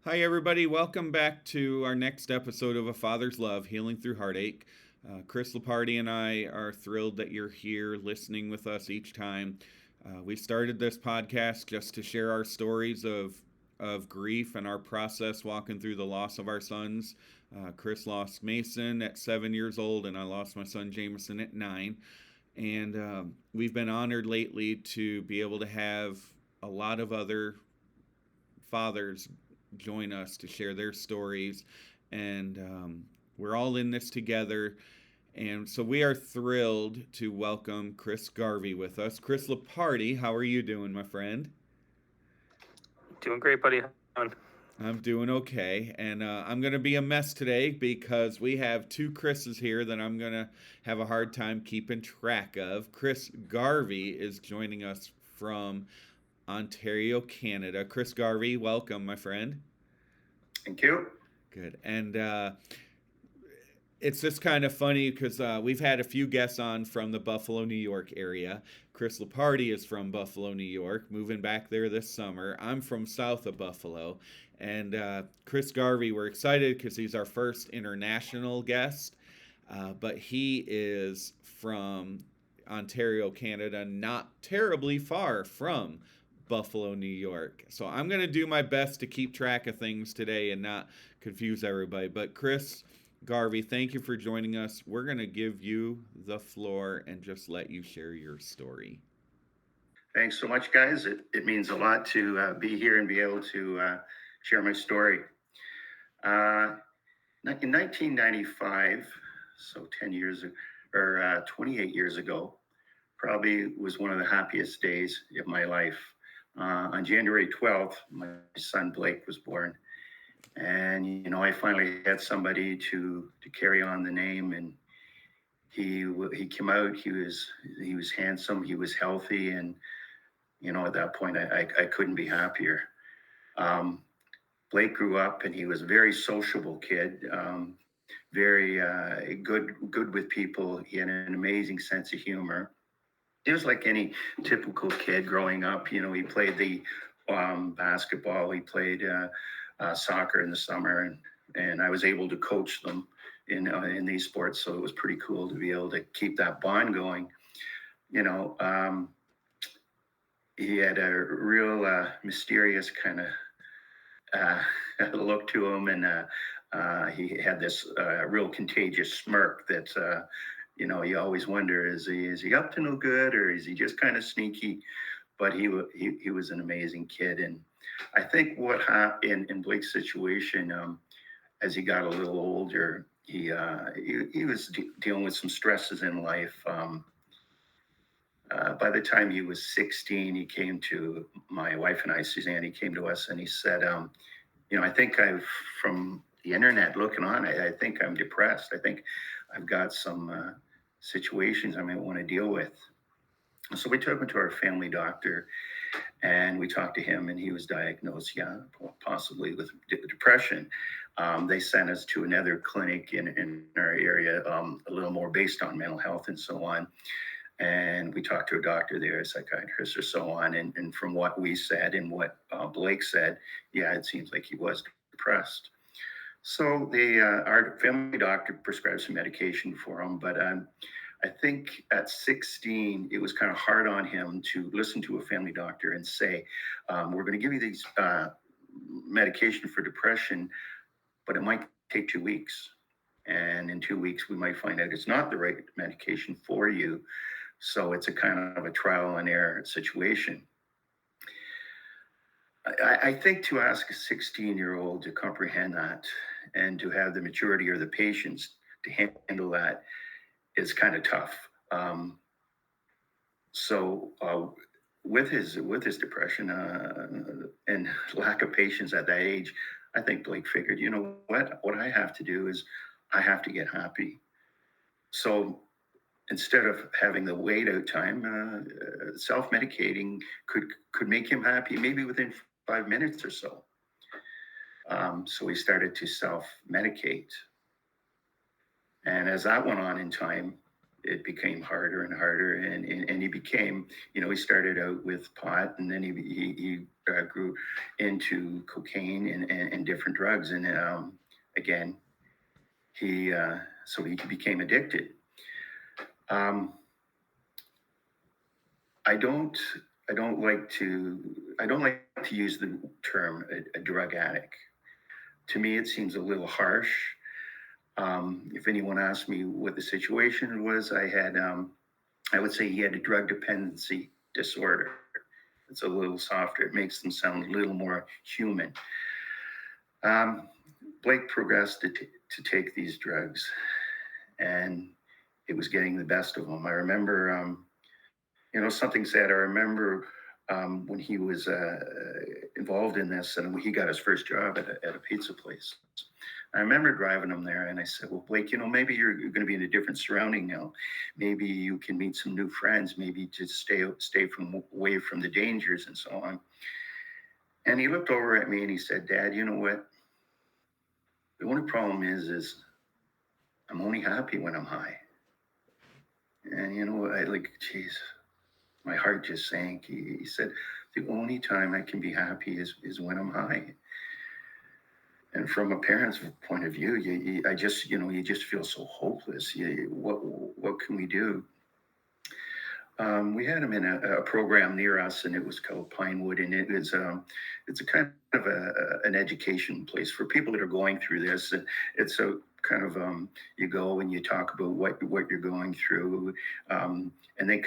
Hi, everybody. Welcome back to our next episode of A Father's Love Healing Through Heartache. Chris Lepardi and I are thrilled that you're here listening with us each time. We started this podcast just to share our stories of grief and our process walking through the loss of our sons. Chris lost Mason at 7 years old, and I lost my son Jameson at 9. And we've been honored lately to be able to have a lot of other fathers join us to share their stories. And we're all in this together. And so we are thrilled to welcome Chris Garvey with us. Chris Lepardi, how are you doing, my friend? Doing great, buddy. How you doing? I'm doing okay. And I'm going to be a mess today because we have two Chris's here that I'm going to have a hard time keeping track of. Chris Garvey is joining us from Ontario, Canada. Chris Garvey, welcome, my friend. Thank you. Good. And it's just kind of funny because we've had a few guests on from the Buffalo, New York area. Chris Lepardi is from Buffalo, New York, moving back there this summer. I'm from south of Buffalo. And Chris Garvey, we're excited because he's our first international guest. But he is from Ontario, Canada, not terribly far from Buffalo, New York. So I'm going to do my best to keep track of things today and not confuse everybody. But Chris Garvey, thank you for joining us. We're going to give you the floor and just let you share your story. Thanks so much, guys. It means a lot to be here and be able to share my story. In 1995, so 10 years or 28 years ago, probably was one of the happiest days of my life. On January 12th, my son Blake was born. And, I finally had somebody to carry on the name. And he came out, he was handsome, he was healthy. And, at that point, I couldn't be happier. Blake grew up and he was a very sociable kid, very good with people. He had an amazing sense of humor. He was like any typical kid growing up. He played the basketball, he played soccer in the summer, and I was able to coach them in these sports. So it was pretty cool to be able to keep that bond going. He had a real mysterious kind of look to him, and he had this real contagious smirk that you always wonder, is he up to no good, or is he just kind of sneaky? But he was an amazing kid. And I think what happened in Blake's situation, as he got a little older, he was dealing with some stresses in life. By the time he was 16, he came to my wife and I, Suzanne. He came to us and he said, I think from the internet looking on, I think I'm depressed. I think I've got some situations I might want to deal with. So we took him to our family doctor, and we talked to him, and he was diagnosed, possibly with depression. They sent us to another clinic in our area, a little more based on mental health and so on. And we talked to a doctor there, a psychiatrist or so on. And from what we said and what Blake said, it seems like he was depressed. So our family doctor prescribed some medication for him, but I think at 16, it was kind of hard on him to listen to a family doctor and say, we're going to give you these medication for depression, but it might take 2 weeks. And in 2 weeks, we might find out it's not the right medication for you. So it's a kind of a trial and error situation. I think to ask a 16-year-old to comprehend that and to have the maturity or the patience to handle that is kind of tough. With his depression and lack of patience at that age, I think Blake figured, what I have to do is I have to get happy. So instead of having the wait out time, self-medicating could make him happy, maybe within 5 minutes or so. So we started to self-medicate. And as that went on in time, it became harder and harder, and he became, he started out with pot, and then he grew into cocaine and different drugs, and again, he so he became addicted. Um, I don't I don't like to use the term a drug addict. To me, it seems a little harsh. If anyone asked me what the situation was, I would say he had a drug dependency disorder. It's a little softer. It makes them sound a little more human. Um, Blake progressed to take these drugs, and it was getting the best of him. I remember, something sad. I remember when he was involved in this, and he got his first job at a pizza place. I remember driving him there, and I said, "Well, Blake, maybe you're going to be in a different surrounding now. Maybe you can meet some new friends. Maybe just stay away from the dangers and so on." And he looked over at me and he said, "Dad, you know what? The only problem is I'm only happy when I'm high." And I like, geez, my heart just sank. He said, "The only time I can be happy is when I'm high." And from a parent's point of view, I just, you just feel so hopeless. What can we do? We had him in a program near us, and it was called Pinewood, and it's a kind of an education place for people that are going through this. And it's a kind of you go and you talk about what you're going through, and they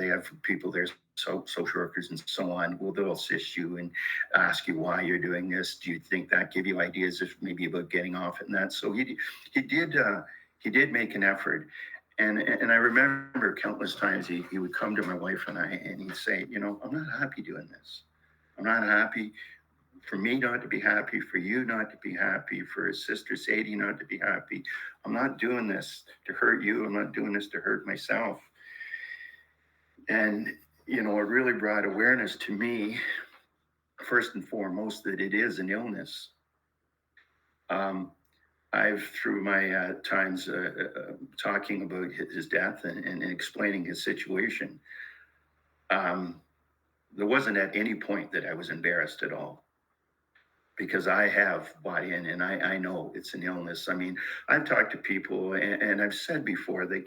have people there, social workers and so on. Well, they'll assist you and ask you why you're doing this. Do you think that give you ideas if maybe about getting off it and that? So he did make an effort. And I remember countless times he would come to my wife and I, and he'd say, "I'm not happy doing this. I'm not happy. For me not to be happy, for you not to be happy, for his sister Sadie not to be happy. I'm not doing this to hurt you. I'm not doing this to hurt myself." And, it really brought awareness to me, first and foremost, that it is an illness. I've, through my times talking about his death and explaining his situation, there wasn't at any point that I was embarrassed at all, because I have bought in, and I know it's an illness. I mean, I've talked to people, and I've said before that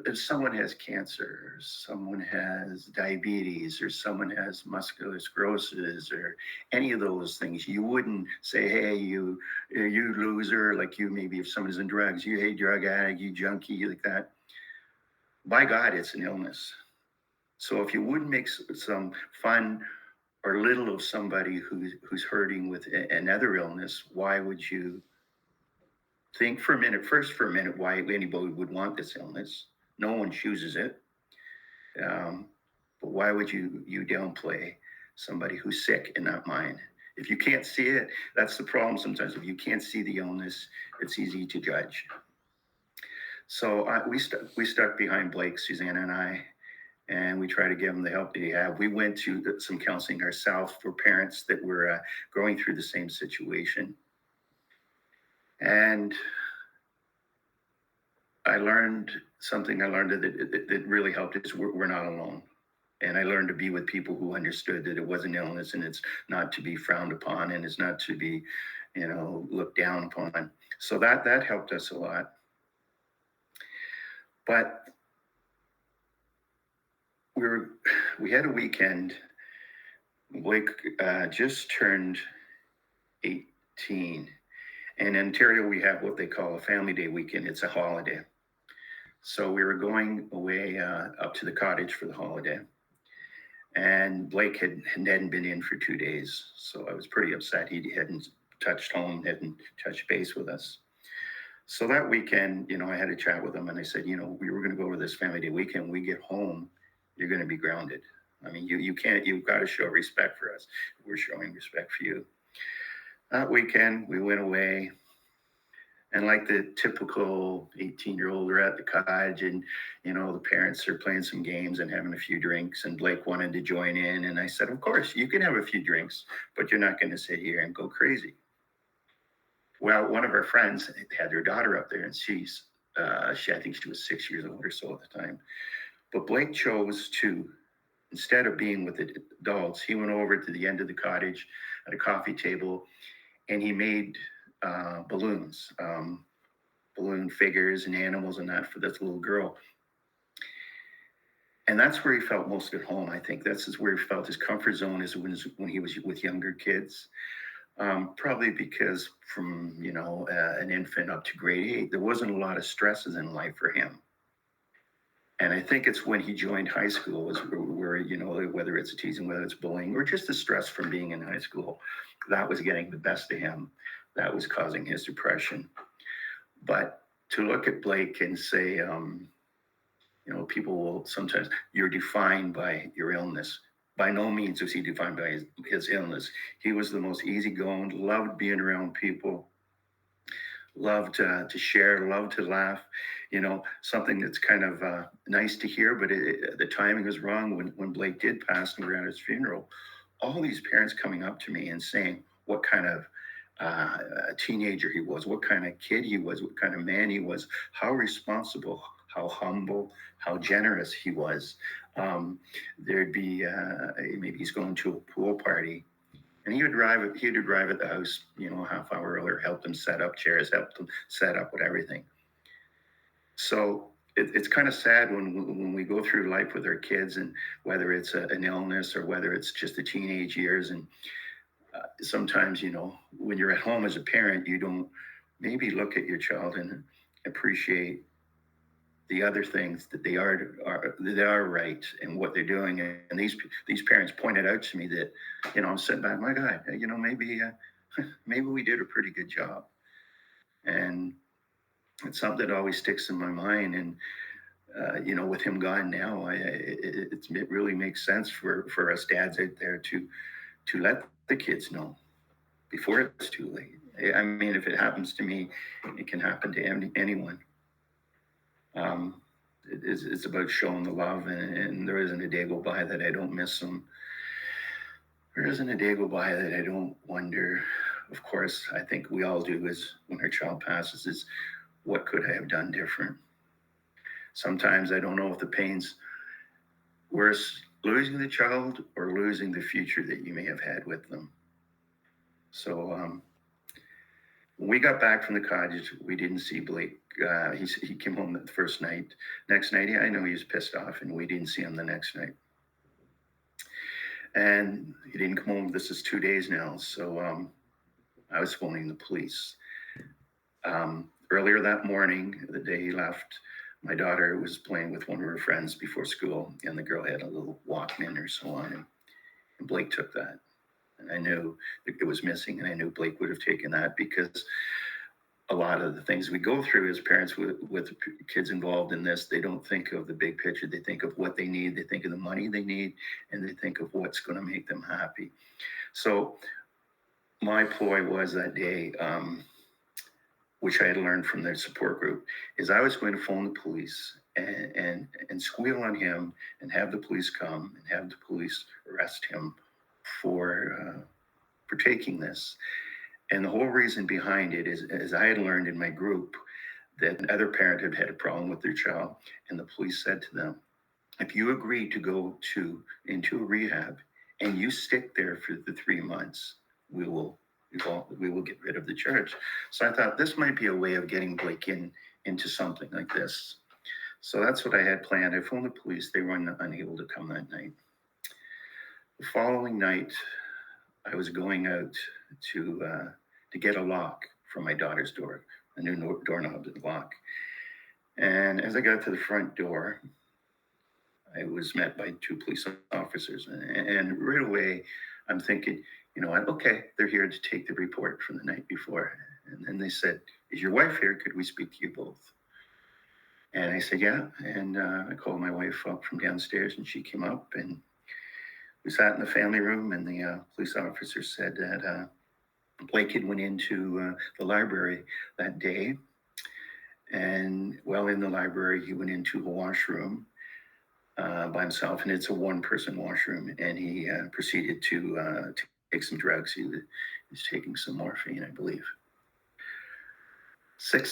if someone has cancer, or someone has diabetes, or someone has muscular sclerosis, or any of those things, you wouldn't say, "Hey, you loser," like you maybe if someone's in drugs, "You, hey, drug addict, you junkie," like that. By God, it's an illness. So if you wouldn't make some fun or little of somebody who's hurting with another illness, why would you think for a minute, why anybody would want this illness? No one chooses it. But why would you downplay somebody who's sick in that mind? If you can't see it, that's the problem sometimes. If you can't see the illness, it's easy to judge. So we stuck behind Blake, Susanna, and I, and we try to give them the help that he had. We went to some counseling ourselves for parents that were going through the same situation. And I learned something. I learned that really helped is we're not alone. And I learned to be with people who understood that it was an illness, and it's not to be frowned upon, and it's not to be, looked down upon. So that helped us a lot. But we had a weekend. Blake just turned 18. And in Ontario, we have what they call a family day weekend. It's a holiday. So we were going away up to the cottage for the holiday. And Blake hadn't been in for 2 days. So I was pretty upset. He hadn't touched home, hadn't touched base with us. So that weekend, I had a chat with him, and I said, we were going to go to this family day weekend. When we get home, you're going to be grounded. I mean, you've got to show respect for us. We're showing respect for you. That weekend, we went away, and like the typical 18-year-old, we're at the cottage, and, the parents are playing some games and having a few drinks, and Blake wanted to join in, and I said, "Of course, you can have a few drinks, but you're not going to sit here and go crazy." Well, one of our friends had their daughter up there, and she's I think she was 6 years old or so at the time. But Blake chose to, instead of being with the adults, he went over to the end of the cottage at a coffee table, and he made balloons, balloon figures and animals and that for this little girl. And that's where he felt most at home. I think that's where he felt his comfort zone is when he was with younger kids. Probably because from an infant up to grade 8, there wasn't a lot of stresses in life for him. And I think it's when he joined high school was where whether it's teasing, whether it's bullying, or just the stress from being in high school, that was getting the best of him. That was causing his depression. But to look at Blake and say, people will sometimes, you're defined by your illness. By no means was he defined by his illness. He was the most easygoing, loved being around people, loved to share, loved to laugh. Something that's kind of nice to hear, but the timing was wrong when Blake did pass and we were at his funeral. All these parents coming up to me and saying what kind of teenager he was, what kind of kid he was, what kind of man he was, how responsible, how humble, how generous he was. There'd be maybe he's going to a pool party, and he would arrive at the house, a half hour earlier, help them set up chairs, help them set up with everything. So it's kind of sad when we go through life with our kids, and whether it's an illness or whether it's just the teenage years, and sometimes when you're at home as a parent, you don't maybe look at your child and appreciate the other things that they are right and what they're doing. And these parents pointed out to me that, I'm sitting back, my God, maybe we did a pretty good job. And it's something that always sticks in my mind. And, with him gone now, it really makes sense for us dads out there to let the kids know before it's too late. I mean, if it happens to me, it can happen to anyone. It's about showing the love, and there isn't a day go by that I don't miss them. There isn't a day go by that I don't wonder. Of course, I think we all do, is when our child passes, is what could I have done different? Sometimes I don't know if the pain's worse losing the child or losing the future that you may have had with them. So when we got back from the cottage, we didn't see Blake. He came home the first night. Next night, I know he was pissed off, and we didn't see him the next night. And he didn't come home. This is 2 days now. So I was phoning the police. Earlier that morning, the day he left, my daughter was playing with one of her friends before school, and the girl had a little Walkman or so on, and Blake took that. And I knew it was missing, and I knew Blake would have taken that, because a lot of the things we go through as parents with kids involved in this, they don't think of the big picture. They think of what they need. They think of the money they need, and they think of what's going to make them happy. So my ploy was that day, which I had learned from their support group, is I was going to phone the police and squeal on him and have the police come and have the police arrest him for taking this. And the whole reason behind it is, as I had learned in my group, that another parent had a problem with their child, and the police said to them, if you agree to go into a rehab and you stick there for the 3 months, we will get rid of the charge. So I thought this might be a way of getting Blake into something like this. So that's what I had planned. I phoned the police. They were unable to come that night. The following night, I was going out to get a lock from my daughter's door, a new doorknob to lock. And as I got to the front door, I was met by 2 police officers. And right away, I'm thinking, okay, they're here to take the report from the night before. And then they said, is your wife here? Could we speak to you both? And I said, yeah. And I called my wife up from downstairs, and she came up, and we sat in the family room, and the police officer said that Blake had went into the library that day. And while in the library, he went into a washroom by himself, and it's a one-person washroom, and he proceeded to take some drugs. He was taking some morphine, I believe.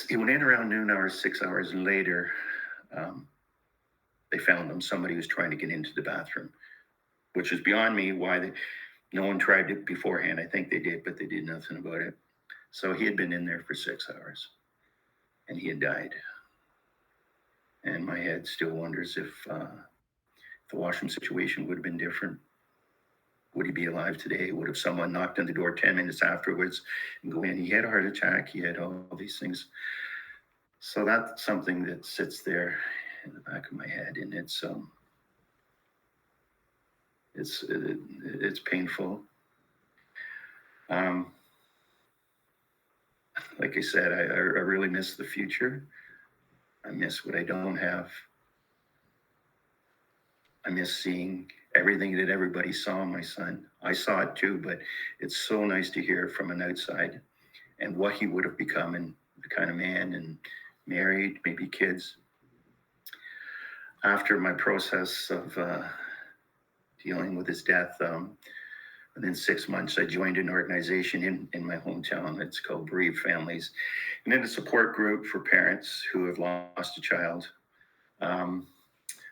He went in around noon hour, 6 hours later. They found him. Somebody was trying to get into the bathroom, which is beyond me why no one tried it beforehand. I think they did, but they did nothing about it. So he had been in there for 6 hours and he had died. And my head still wonders if the washroom situation would have been different. Would he be alive today? Would have someone knocked on the door 10 minutes afterwards and go in? He had a heart attack. He had all these things. So that's something that sits there in the back of my head, and it's painful. Like I said, I really miss the future. I miss what I don't have. I miss seeing everything that everybody saw in my son. I saw it too, but it's so nice to hear from an outside and what he would have become and the kind of man and married, maybe kids. After my process of dealing with his death, within 6 months, I joined an organization in my hometown. It's called Bereaved Families, and then a support group for parents who have lost a child.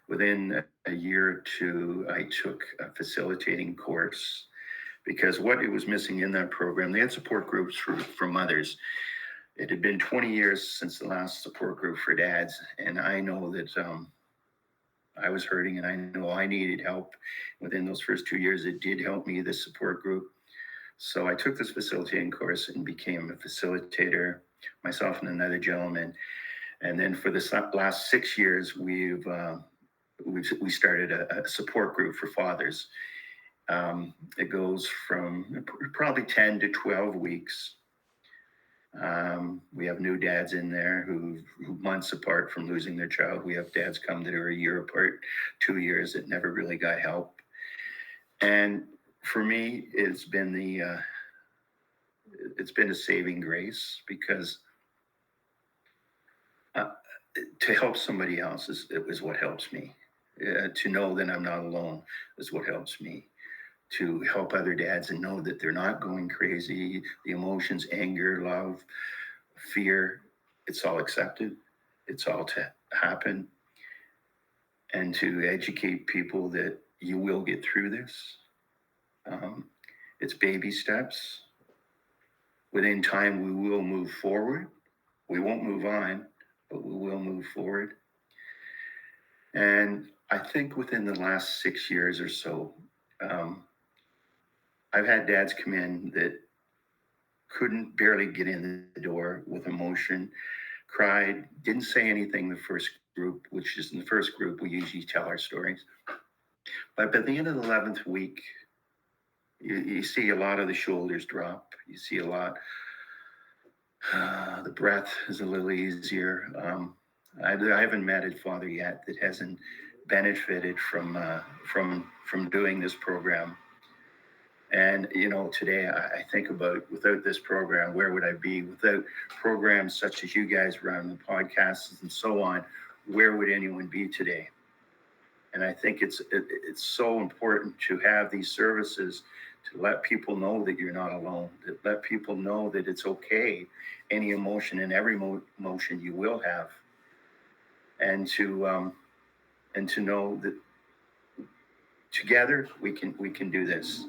Within a year or two, I took a facilitating course because what it was missing in that program, they had support groups for mothers. It had been 20 years since the last support group for dads, and I know that I was hurting and I know I needed help. Within those first 2 years, it did help me, the support group. So I took this facilitating course and became a facilitator, myself and another gentleman. And then for the last 6 years, we started a support group for fathers. It goes from probably 10 to 12 weeks. We have new dads in there who months apart from losing their child. We have dads come that are a year apart, 2 years that never really got help. And for me, it's been a saving grace because to help somebody else is what helps me. To know that I'm not alone is what helps me. To help other dads and know that they're not going crazy. The emotions, anger, love, fear, it's all accepted. It's all to happen. And to educate people that you will get through this. It's baby steps. Within time, we will move forward. We won't move on, but we will move forward. And I think within the last 6 years or so, I've had dads come in that couldn't barely get in the door with emotion, cried, didn't say anything the first group, which is in the first group, we usually tell our stories. But by the end of the 11th week, you see a lot of the shoulders drop. You see a lot, the breath is a little easier. I haven't met a father yet that hasn't benefited from doing this program. And, today I think about without this program, where would I be? Without programs such as you guys run, the podcasts and so on, where would anyone be today? And I think it's so important to have these services to let people know that you're not alone, to let people know that it's okay, any emotion and every emotion you will have. And to know that together we can do this.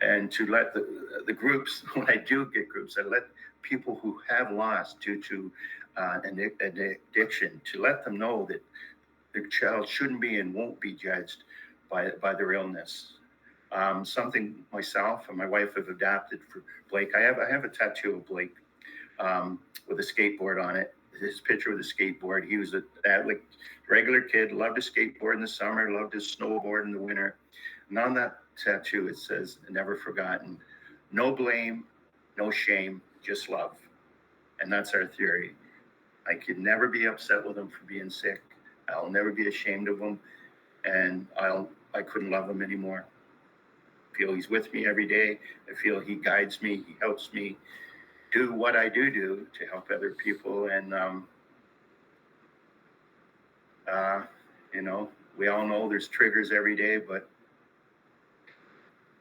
And to let the groups, when I do get groups, I let people who have lost due to an addiction, to let them know that their child shouldn't be and won't be judged by their illness. Something myself and my wife have adapted for Blake. I have a tattoo of Blake with a skateboard on it. His picture with a skateboard. He was a regular kid, loved to skateboard in the summer, loved to snowboard in the winter. And on that tattoo, it says, never forgotten, no blame, no shame, just love. And that's our theory. I could never be upset with him for being sick. I'll never be ashamed of him. And I couldn't love him anymore. I feel he's with me every day. I feel he guides me. He helps me do what I do to help other people. And, we all know there's triggers every day, but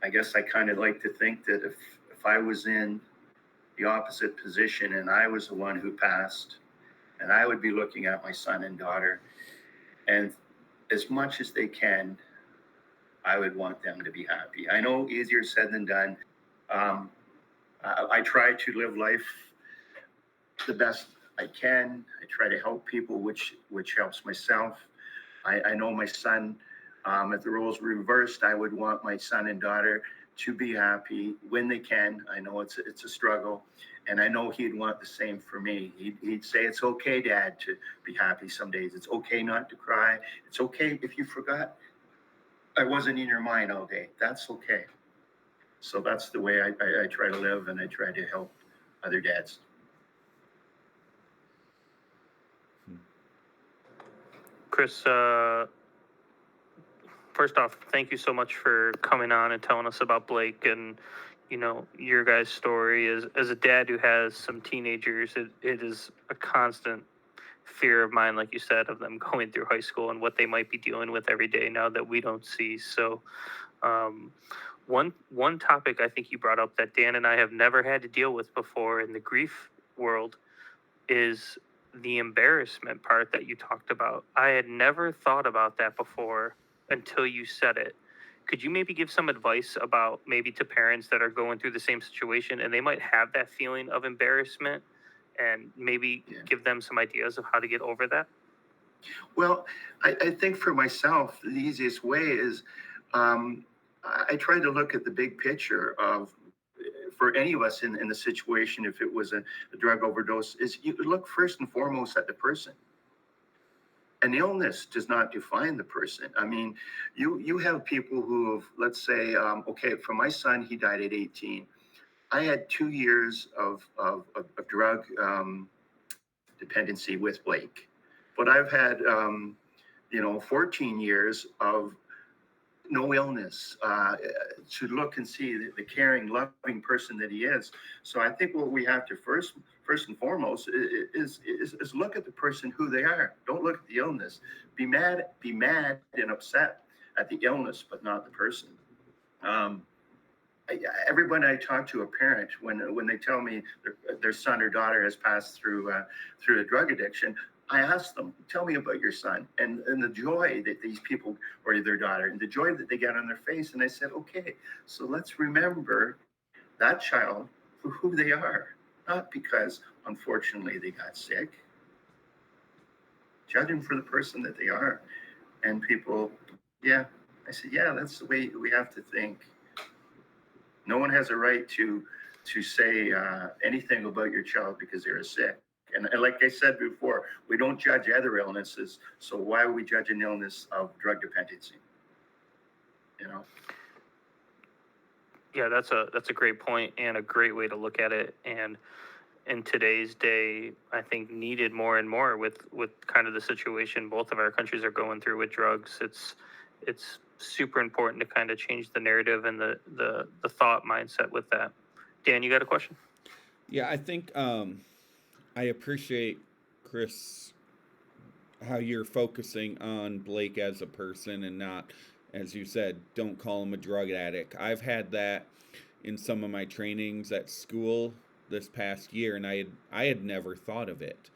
I guess I kind of like to think that if I was in the opposite position, and I was the one who passed, and I would be looking at my son and daughter, and as much as they can, I would want them to be happy. I know easier said than done. Um, I try to live life the best I can. I try to help people, which helps myself. I know my son. If the roles were reversed, I would want my son and daughter to be happy when they can. I know it's a struggle, and I know he'd want the same for me. He'd say, "It's okay, Dad, to be happy some days. It's okay not to cry. It's okay if you forgot I wasn't in your mind all day. That's okay." So that's the way I try to live, and I try to help other dads. Chris, first off, thank you so much for coming on and telling us about Blake and, your guys' story. As a dad who has some teenagers, it is a constant fear of mine, like you said, of them going through high school and what they might be dealing with every day now that we don't see. So, one topic I think you brought up that Dan and I have never had to deal with before in the grief world is the embarrassment part that you talked about. I had never thought about that before until you said it. Could you maybe give some advice about maybe to parents that are going through the same situation and they might have that feeling of embarrassment and maybe give them some ideas of how to get over that? Well, I think for myself, the easiest way is I try to look at the big picture of for any of us in the situation, if it was a drug overdose, is you look first and foremost at the person. An illness does not define the person. I mean, you have people who have, let's say, okay, for my son, he died at 18. I had 2 years of drug dependency with Blake, but I've had 14 years of no illness, to look and see the caring, loving person that he is. So I think what we have to first and foremost is look at the person who they are. Don't look at the illness. Be mad and upset at the illness, but not the person. Everyone I talk to, a parent, when they tell me their son or daughter has passed through a drug addiction, I ask them, "Tell me about your son," and the joy that these people, or their daughter, and the joy that they get on their face. And I said, okay, so let's remember that child for who they are, not because unfortunately they got sick. Judge them for the person that they are. And people, yeah, I said, yeah, that's the way we have to think. No one has a right to say anything about your child because they're sick. And like I said before, we don't judge other illnesses. So why are we judging illness of drug dependency? Yeah, that's a great point and a great way to look at it. And in today's day, I think needed more and more with kind of the situation both of our countries are going through with drugs. It's super important to kind of change the narrative and the thought mindset with that. Dan, you got a question? Yeah, I think I appreciate, Chris, how you're focusing on Blake as a person and not, as you said, don't call him a drug addict. I've had that in some of my trainings at school this past year, and I had never thought of it.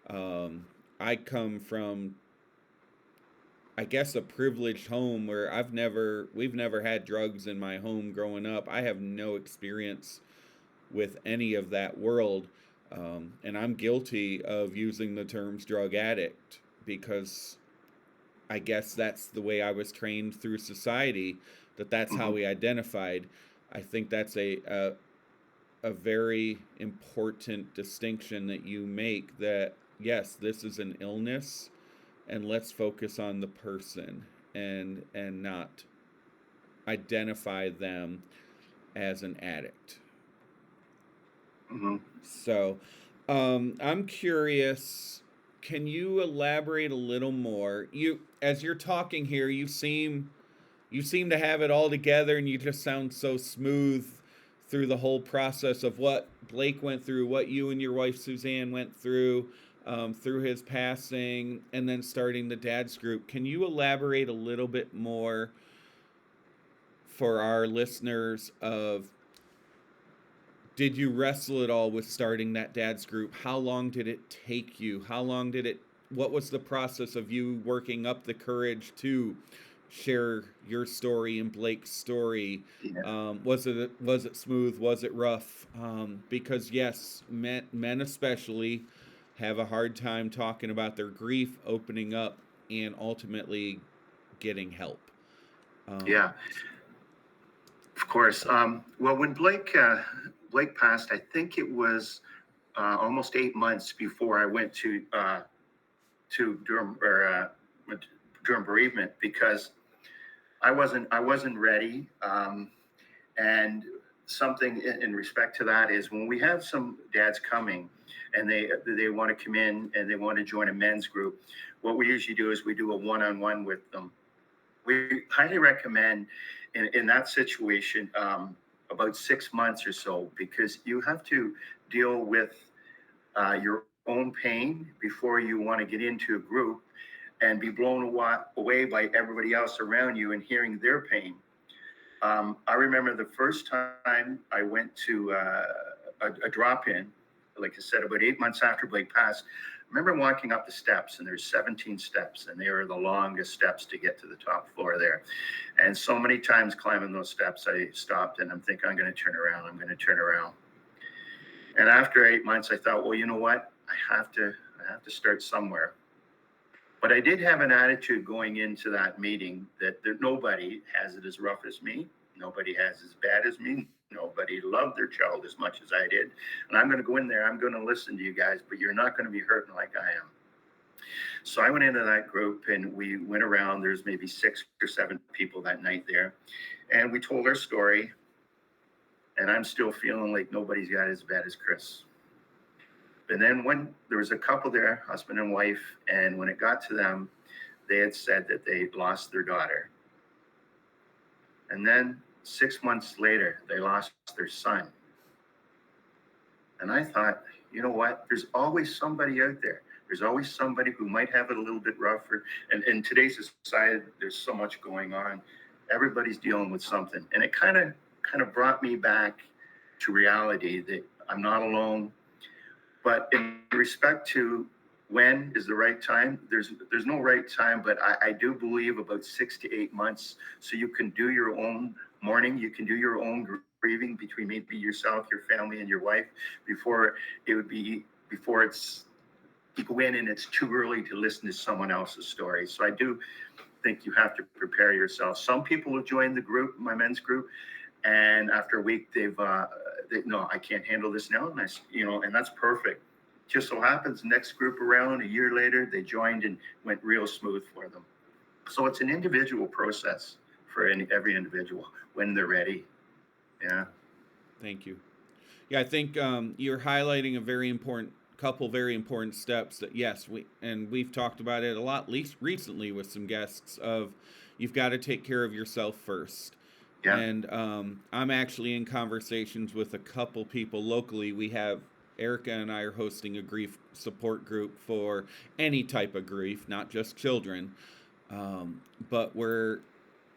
I come from, I guess, a privileged home where we've never had drugs in my home growing up. I have no experience with any of that world. And I'm guilty of using the terms drug addict because I guess that's the way I was trained through society, that's how we identified. I think that's a very important distinction that you make, that yes, this is an illness and let's focus on the person and not identify them as an addict. So I'm curious, can you elaborate a little more? As you're talking here, you seem to have it all together, and you just sound so smooth through the whole process of what Blake went through, what you and your wife Suzanne went through his passing, and then starting the dad's group. Can you elaborate a little bit more for our listeners of Did you wrestle at all with starting that dad's group? How long did it take you? What was the process of you working up the courage to share your story and Blake's story? Yeah. Was it smooth? Was it rough? Because yes, men especially have a hard time talking about their grief, opening up, and ultimately getting help. Yeah, of course. Well, when Blake passed, I think it was almost 8 months before I went to Durham went to Durham bereavement, because I wasn't ready. And something in respect to that is, when we have some dads coming and they want to come in and they want to join a men's group, what we usually do is we do a one-on-one with them. We highly recommend in that situation about 6 months or so, because you have to deal with your own pain before you want to get into a group and be blown away by everybody else around you and hearing their pain. I remember the first time I went to a drop-in, like I said, about 8 months after Blake passed. I remember walking up the steps, and there's 17 steps, and they were the longest steps to get to the top floor there. And so many times climbing those steps, I stopped and I'm thinking, I'm going to turn around. I'm going to turn around. And after 8 months, I thought, well, you know what? I have to start somewhere. But I did have an attitude going into that meeting that nobody has it as rough as me. Nobody has as bad as me. Nobody loved their child as much as I did. And I'm going to go in there. I'm going to listen to you guys, but you're not going to be hurting like I am. So I went into that group and we went around. There's maybe 6 or 7 people that night there. And we told our story. And I'm still feeling like nobody's got it as bad as Chris. And then when there was a couple there, husband and wife, and when it got to them, they had said that they lost their daughter. And then 6 months later, they lost their son. And I thought, you know what? There's always somebody out there. There's always somebody who might have it a little bit rougher. And in today's society, there's so much going on. Everybody's dealing with something. And it kind of brought me back to reality that I'm not alone. But in respect to when is the right time, there's no right time, but I do believe about 6 to 8 months. So you can do your own mourning, you can do your own grieving between maybe yourself, your family, and your wife before it's you go in and it's too early to listen to someone else's story. So I do think you have to prepare yourself. Some people have joined the group, my men's group, and after a week no, I can't handle this now, and that's perfect. Just so happens, next group around a year later, they joined and went real smooth for them. So it's an individual process for every individual when they're ready. Yeah. Thank you. Yeah, I think you're highlighting a very important steps that, yes, we've talked about it a lot, at least recently with some guests, of you've got to take care of yourself first. Yeah. And I'm actually in conversations with a couple people locally. We have Erica and I are hosting a grief support group for any type of grief, not just children. But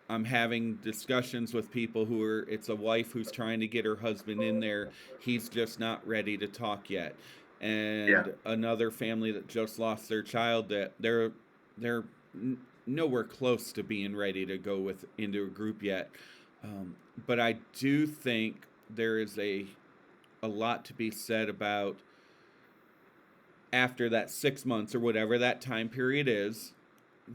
I'm having discussions with people it's a wife who's trying to get her husband in there. He's just not ready to talk yet. And another family that just lost their child, that they're nowhere close to being ready to go into a group yet. But I do think there is a lot to be said about after that 6 months or whatever that time period is,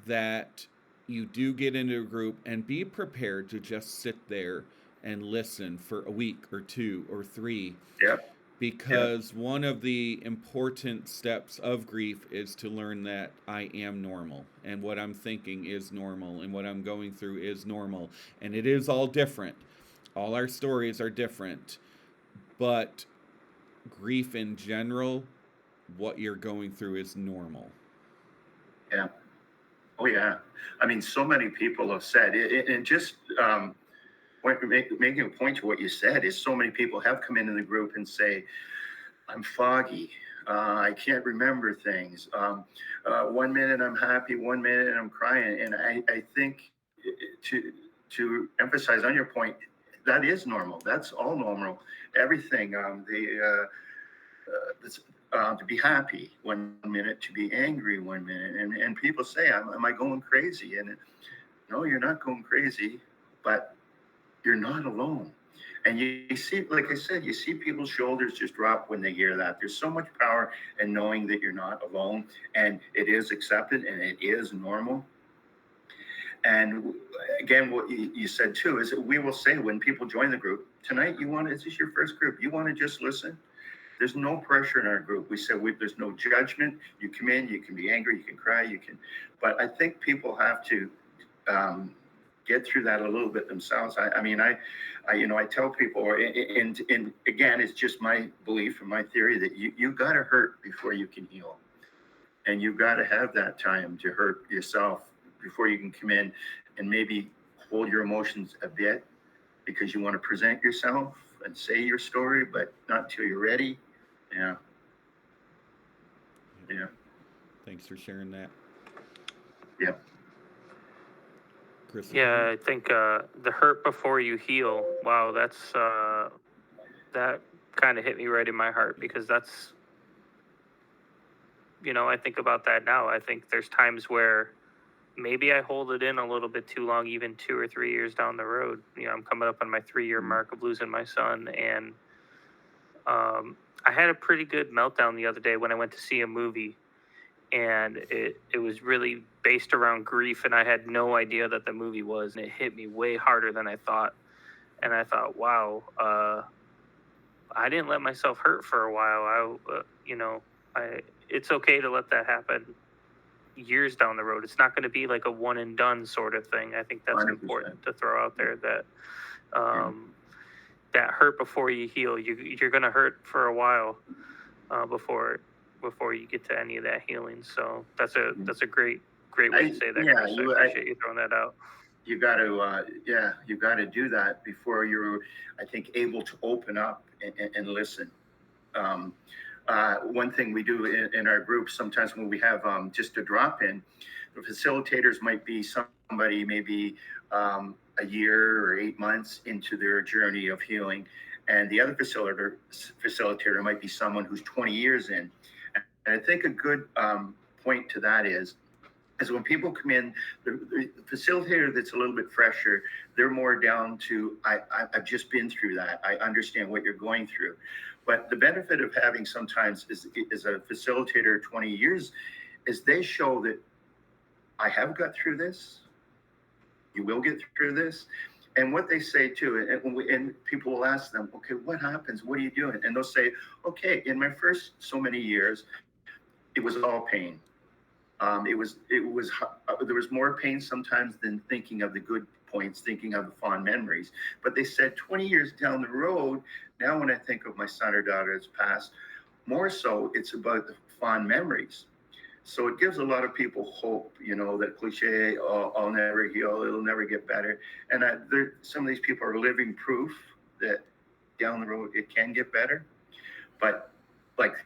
that you do get into a group and be prepared to just sit there and listen for a week or 2 or 3. Yep. Because one of the important steps of grief is to learn that I am normal, and what I'm thinking is normal, and what I'm going through is normal. And it is all different. All our stories are different. But grief in general, what you're going through is normal. Yeah. Oh, yeah. I mean, so many people have said it, and just making a point to what you said is, so many people have come into the group and say, I'm foggy. I can't remember things. 1 minute I'm happy, 1 minute I'm crying. And I think to emphasize on your point, that is normal. That's all normal. Everything. To be happy one minute, to be angry one minute, and people say, "Am I going crazy?" And no, you're not going crazy, but you're not alone. And you see, like I said, you see people's shoulders just drop when they hear that. There's so much power in knowing that you're not alone, and it is accepted and it is normal. And again, what you said too is that we will say when people join the group tonight, this is your first group. You want to just listen. There's no pressure in our group. We said there's no judgment. You come in, you can be angry, you can cry, but I think people have to get through that a little bit themselves. I tell people, and again, it's just my belief and my theory that you got to hurt before you can heal, and you've got to have that time to hurt yourself before you can come in and maybe hold your emotions a bit, because you want to present yourself and say your story, but not until you're ready. Yeah. Thanks for sharing that, Yeah. Chris. Yeah, I think the hurt before you heal. Wow, that kind of hit me right in my heart, because that's, I think about that now. I think there's times where maybe I hold it in a little bit too long, even 2 or 3 years down the road. I'm coming up on my 3-year mark of losing my son, and I had a pretty good meltdown the other day when I went to see a movie, and it was really based around grief, and I had no idea that the movie was, and it hit me way harder than I thought. And I thought, wow, I didn't let myself hurt for a while. It's okay to let that happen years down the road. It's not going to be like a one and done sort of thing. I think that's 100%. important to throw out there, that that hurt before you heal. You're going to hurt for a while before you get to any of that healing. So that's a great way to say that. Yeah, Chris. I appreciate you throwing that out. You got to do that before you're, I think, able to open up and listen. One thing we do in our group sometimes when we have just a drop in, the facilitators might be somebody maybe a year or 8 months into their journey of healing, and the other facilitator might be someone who's 20 years in. And I think a good point to that is when people come in, the facilitator that's a little bit fresher, they're more down to, I've just been through that. I understand what you're going through. But the benefit of having sometimes is a facilitator 20 years is they show that I have got through this. You will get through this. And what they say too, and people will ask them, okay, what happens? What are you doing? And they'll say, okay, in my first so many years, it was all pain. There was more pain sometimes than thinking of the good points, thinking of the fond memories. But they said 20 years down the road, now when I think of my son or daughter's past, more so it's about the fond memories. So it gives a lot of people hope, that cliche, oh, I'll never heal, it'll never get better. And some of these people are living proof that down the road it can get better. But like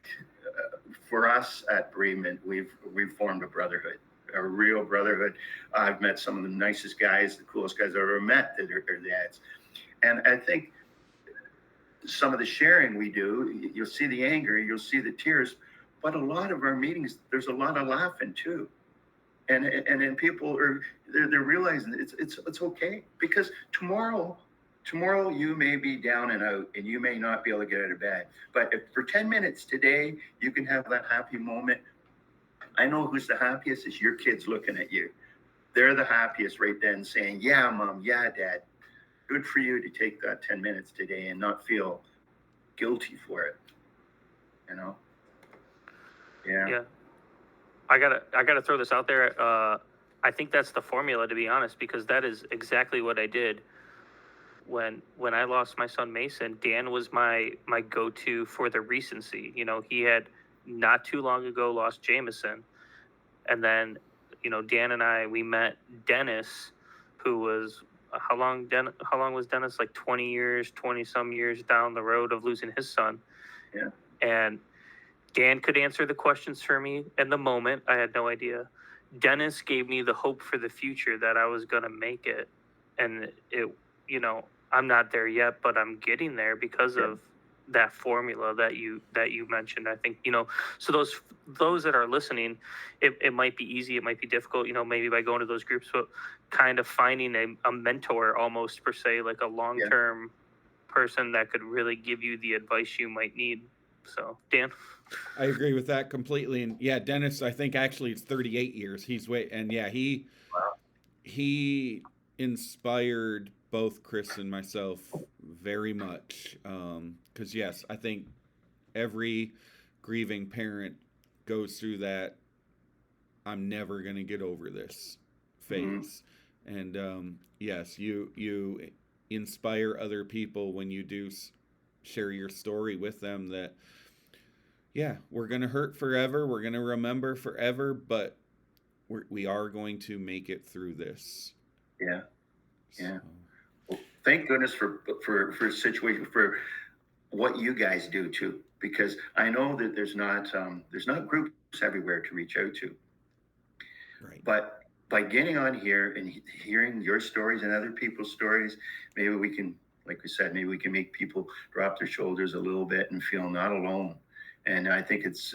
for us at Bereavement, we've formed a brotherhood, a real brotherhood. I've met some of the nicest guys, the coolest guys I've ever met that are dads. And I think some of the sharing we do, you'll see the anger, you'll see the tears, but a lot of our meetings, there's a lot of laughing too. And then people they're realizing it's okay, because tomorrow you may be down and out and you may not be able to get out of bed. But if for 10 minutes today, you can have that happy moment. I know who's the happiest is your kids looking at you. They're the happiest right then, saying, yeah, mom, yeah, dad. Good for you to take that 10 minutes today and not feel guilty for it. Yeah. I gotta throw this out there. I think that's the formula, to be honest, because that is exactly what I did when I lost my son Mason. Dan was my go-to for the recency. He had not too long ago lost Jameson, and then Dan and we met Dennis, who was how long was Dennis? Like 20 some years down the road of losing his son. Yeah. And Dan could answer the questions for me in the moment. I had no idea. Dennis gave me the hope for the future that I was going to make it. And I'm not there yet, but I'm getting there because Yeah. of that formula that you mentioned. I think, so those that are listening, it might be easy, it might be difficult, maybe by going to those groups, but kind of finding a mentor almost per se, like a long term person that could really give you the advice you might need. So, Dan. I agree with that completely. And yeah, Dennis, I think actually it's 38 years. And yeah, Wow. he inspired both Chris and myself very much. Because yes, I think every grieving parent goes through that. I'm never gonna get over this Mhm. phase. And yes, you inspire other people when you do share your story with them. That yeah, we're gonna hurt forever. We're gonna remember forever, but we are going to make it through this. Yeah. Yeah. So, Well, thank goodness for situation for what you guys do too, because I know that there's not groups everywhere to reach out to, right. but by getting on here and hearing your stories and other people's stories, maybe we can, like we said, maybe we can make people drop their shoulders a little bit and feel not alone. And I think it's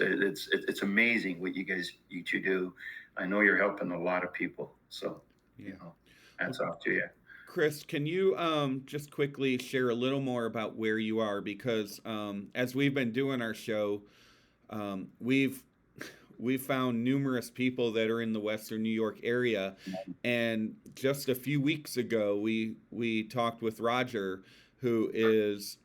amazing what you two do. I know you're helping a lot of people, so Yeah. you know, Well, hats off to you. Chris, can you just quickly share a little more about where you are? Because as we've been doing our show, we've found numerous people that are in the Western New York area, and just a few weeks ago, we talked with Roger, who is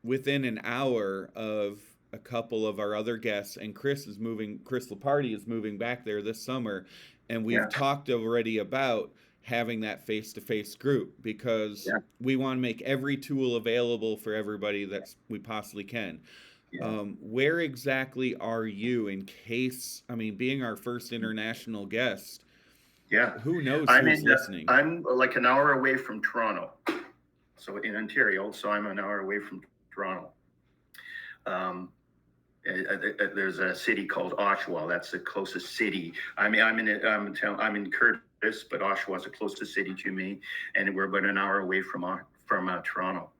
within an hour of a couple of our other guests, and Chris Leparty is moving back there this summer, and we've Yeah, talked already about having that face-to-face group because yeah, we want to make every tool available for everybody that we possibly can. yeah. Where exactly are you in case, I mean, being our first international guest, Yeah, who knows I'm who's in. listening? I'm like an hour away from Toronto, so in Ontario. So I'm an hour away from Toronto. Um, there's a city called Oshawa. That's the closest city. I mean, I'm in Courtice, but Oshawa's the closest city to me, and we're about an hour away from Toronto.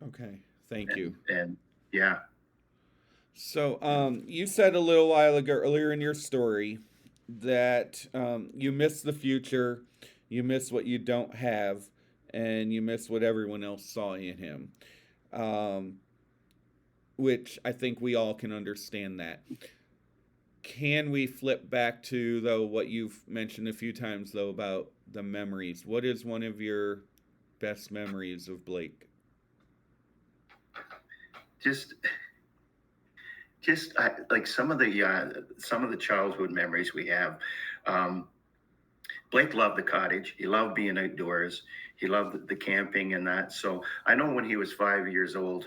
Okay, thank you. And yeah, So, you said a little while ago, earlier in your story, that you miss the future, you miss what you don't have, and you miss what everyone else saw in him. Um, which I think we all can understand that. Can we flip back to, though, what you've mentioned a few times, though, about the memories? What is one of your best memories of Blake? just like some of the childhood memories we have. Um, Blake loved the cottage. He loved being outdoors. He loved the camping and that. So I know when he was 5 years old,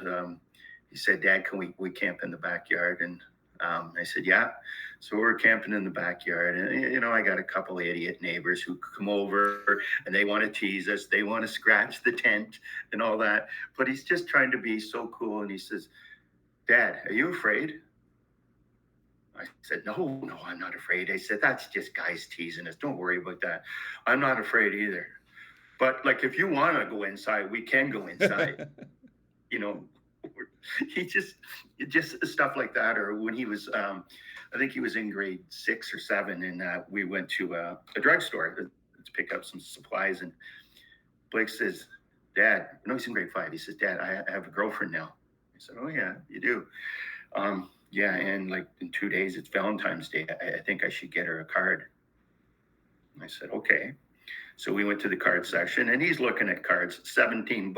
he said, "Dad, can we camp in the backyard?" And I said, "Yeah." So we're camping in the backyard, and I got a couple of idiot neighbors who come over and they want to tease us. They want to scratch the tent and all that. But he's just trying to be so cool, and he says, "Dad, are you afraid?" I said, "No, no, I'm not afraid." I said, "That's just guys teasing us. Don't worry about that. I'm not afraid either. But like, if you want to go inside, we can go inside." You know, he just stuff like that. Or when he was, I think he was in grade 6 or 7, and we went to a drugstore to pick up some supplies. And Blake says, "Dad," no, he's in grade 5. He says, "Dad, I have a girlfriend now." I said, "Oh yeah, you do." Yeah, and like in 2 days, it's Valentine's Day. I think I should get her a card. I said, "Okay." So we went to the card section, and he's looking at cards, $17.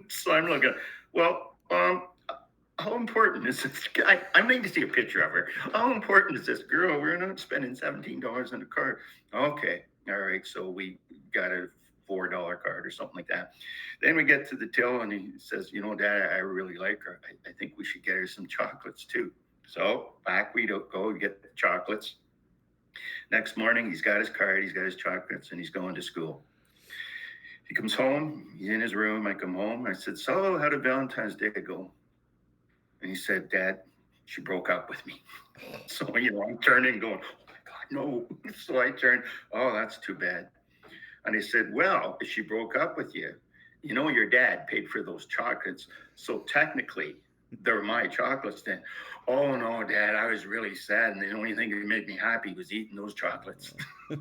So I'm looking, well, how important is this? I need to see a picture of her. How important is this girl? We're not spending $17 on a card. Okay, all right. So we got a $4 card or something like that. Then we get to the till, and he says, "Dad, I really like her. I think we should get her some chocolates too." So back we don't go get the chocolates. Next morning, he's got his card, he's got his chocolates, and he's going to school. He comes home, he's in his room. I come home. I said, "So, how did Valentine's Day go?" And he said, "Dad, she broke up with me." So, I'm turning going, "Oh my God, no." So I turned, "Oh, that's too bad." And he said, "Well, if she broke up with you, you know, your dad paid for those chocolates, so technically they're my chocolates then. Oh no, Dad, I was really sad, and the only thing that made me happy was eating those chocolates. So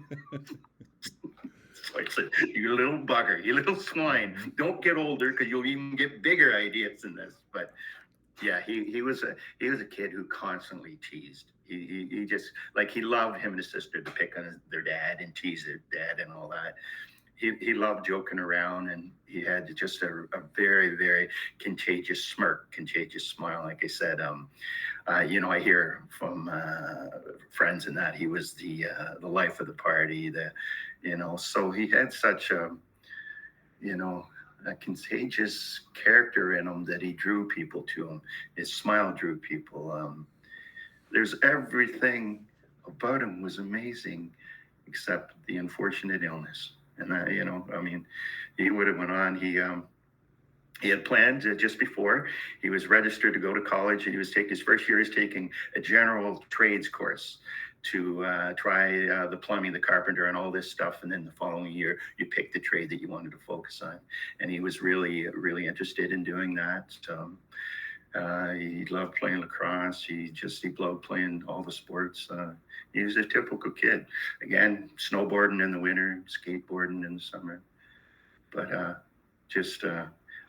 I said, you little bugger, you little swine, don't get older because you'll even get bigger ideas than this. But yeah, he was a kid who constantly teased. He just, like, he loved him and his sister to pick on their dad and tease their dad and all that. He loved joking around, and he had just a very, very contagious smirk, contagious smile. Like I said, you know, I hear from friends and that he was the life of the party. You know, so he had such a, you know, a contagious character in him that he drew people to him. His smile drew people. There's everything about him was amazing, except the unfortunate illness. And you know, I mean, he would have went on. He had planned just before he was registered to go to college, and he was taking his first year. He's taking a general trades course to try the plumbing, the carpenter, and all this stuff. And then the following year, you pick the trade that you wanted to focus on. And he was really, really interested in doing that. He loved playing lacrosse. He loved playing all the sports. He was a typical kid. Again, snowboarding in the winter, skateboarding in the summer. But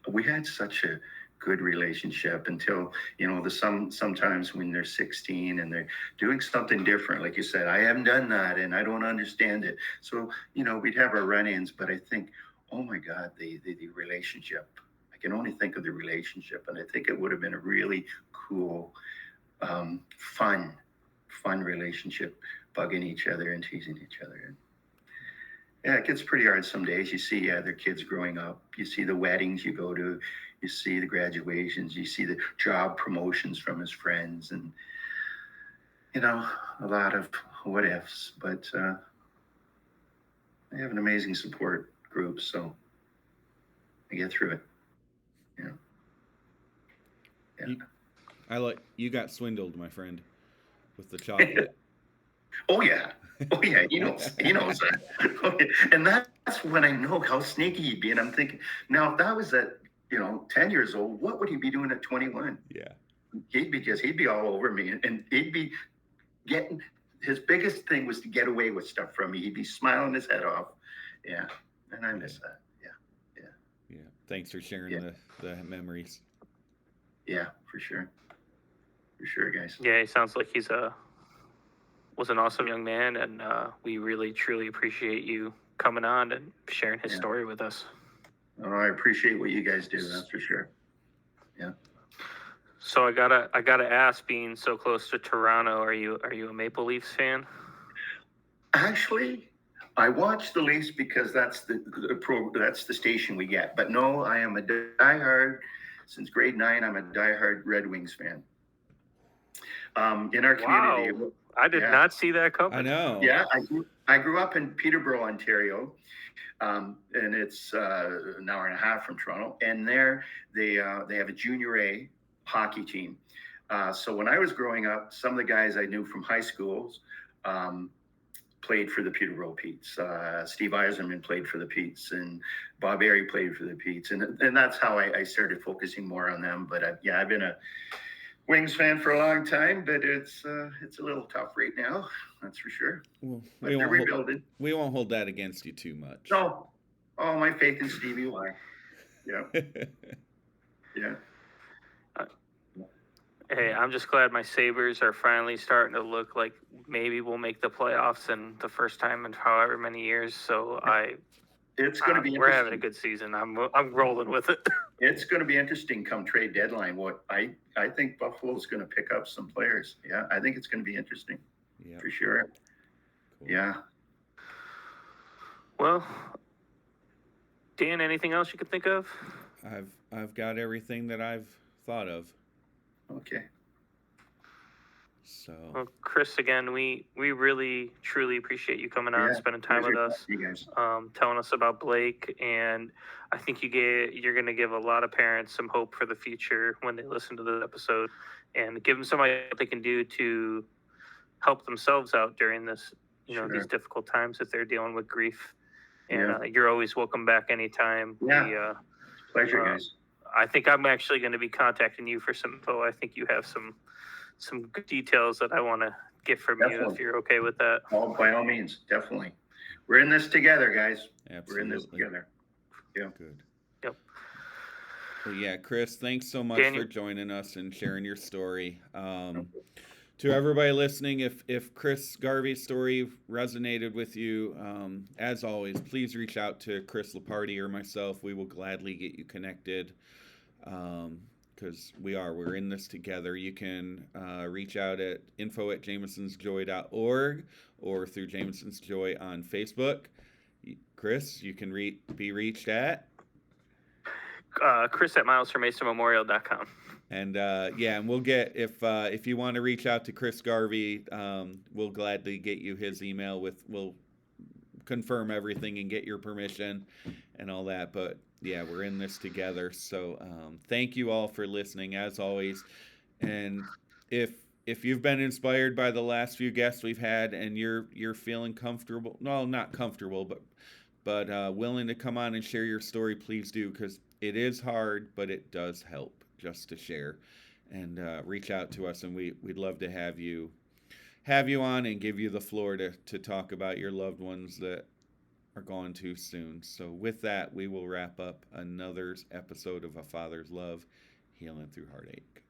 we had such a good relationship until, you know, sometimes when they're 16 and they're doing something different, like you said, I haven't done that and I don't understand it. So, you know, we'd have our run-ins, but I think, oh my God, the relationship. I can only think of the relationship, and I think it would have been a really cool, fun relationship, bugging each other and teasing each other. Yeah, it gets pretty hard some days. You see other kids growing up. You see the weddings you go to. You see the graduations. You see the job promotions from his friends, and, you know, a lot of what ifs. But I have an amazing support group, so I get through it. Yeah. You got swindled, my friend, with the chocolate. Oh yeah. He knows that. And that's when I know how sneaky he'd be. And I'm thinking, now if that was at, you know, 10 years old, what would he be doing at 21? Yeah. He'd be all over me, and he'd be getting, his biggest thing was to get away with stuff from me. He'd be smiling his head off. Yeah. And I miss that. Yeah. Thanks for sharing the memories. Yeah, for sure. For sure, guys. Yeah, he sounds like was an awesome young man, and we really truly appreciate you coming on and sharing his story with us. Oh, I appreciate what you guys do. That's for sure. Yeah. So I gotta ask, being so close to Toronto, are you a Maple Leafs fan? Actually, I watch the Leafs because that's the station we get. But no, I am a diehard. Since grade 9, I'm a diehard Red Wings fan. In our community. Wow. I did not see that coming. I know. Yeah, I grew up in Peterborough, Ontario, and it's an hour and a half from Toronto. And there they have a junior A hockey team. So when I was growing up, some of the guys I knew from high schools played for the Peterborough Petes. Steve Eiserman played for the Petes, and Bob Airy played for the Petes, and that's how I started focusing more on them. But I've been a Wings fan for a long time, but it's a little tough right now, that's for sure. Well, but they're rebuilding. We won't hold that against you too much. No. Oh, my faith in Stevie Y. Yeah. Yeah. Hey, I'm just glad my Sabres are finally starting to look like maybe we'll make the playoffs in the first time in however many years. So it's going to be interesting. We're having a good season. I'm rolling with it. It's going to be interesting come trade deadline. What I think Buffalo's going to pick up some players. Yeah, I think it's going to be interesting. Yeah, for sure. Cool. Yeah. Well, Dan, anything else you could think of? I've got everything that I've thought of. Okay. So. Well, Chris, again, we really truly appreciate you coming on, spending time with us, telling us about Blake, and I think you're going to give a lot of parents some hope for the future when they listen to the episode, and give them somebody what they can do to help themselves out during this, these difficult times if they're dealing with grief. And you're always welcome back anytime. Yeah. Pleasure, guys. I think I'm actually going to be contacting you for some info. I think you have some good details that I want to get from you, if you're okay with that. By all means, definitely. We're in this together, guys. Absolutely. We're in this together. Yeah. Good. Yep. Well, yeah, Chris, thanks so much Daniel, for joining us and sharing your story. To everybody listening, if Chris Garvey's story resonated with you, as always, please reach out to Chris Leparty or myself. We will gladly get you connected, because we're in this together. You can reach out at info@jamesonsjoy.org or through Jameson's Joy on Facebook. Chris, you can be reached at Chris at milesformasonmemorial.com. And and we'll get, if you want to reach out to Chris Garvey, we'll gladly get you his email. We'll confirm everything and get your permission and all that. But yeah, we're in this together. So thank you all for listening, as always. And if you've been inspired by the last few guests we've had and you're feeling comfortable, no, not comfortable, but willing to come on and share your story, please do, because it is hard, but it does help just to share, and reach out to us, and we'd love to have you on and give you the floor to talk about your loved ones that are gone too soon. So with that, we will wrap up another episode of A Father's Love, Healing Through Heartache.